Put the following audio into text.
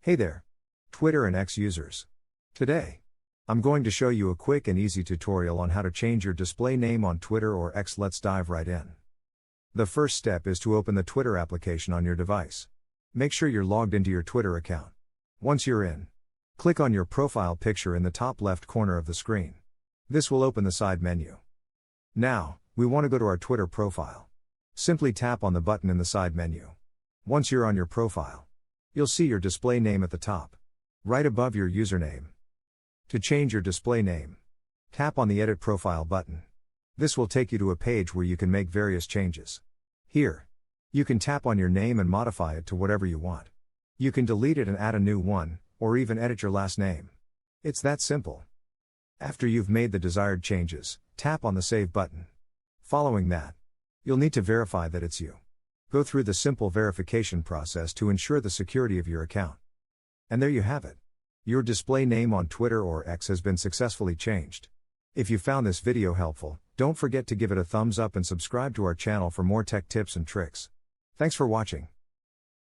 Hey there, Twitter and X users. Today, I'm going to show you a quick and easy tutorial on how to change your display name on Twitter or X. Let's dive right in. The first step is to open the Twitter application on your device. Make sure you're logged into your Twitter account. Once you're in, click on your profile picture in the top left corner of the screen. This will open the side menu. Now, we want to go to our Twitter profile. Simply tap on the button in the side menu. Once you're on your profile, you'll see your display name at the top, right above your username. To change your display name, tap on the Edit Profile button. This will take you to a page where you can make various changes. Here, you can tap on your name and modify it to whatever you want. You can delete it and add a new one, or even edit your last name. It's that simple. After you've made the desired changes, tap on the Save button. Following that, you'll need to verify that it's you. Go through the simple verification process to ensure the security of your account. And there you have it. Your display name on Twitter or X has been successfully changed. If you found this video helpful, don't forget to give it a thumbs up and subscribe to our channel for more tech tips and tricks. Thanks for watching.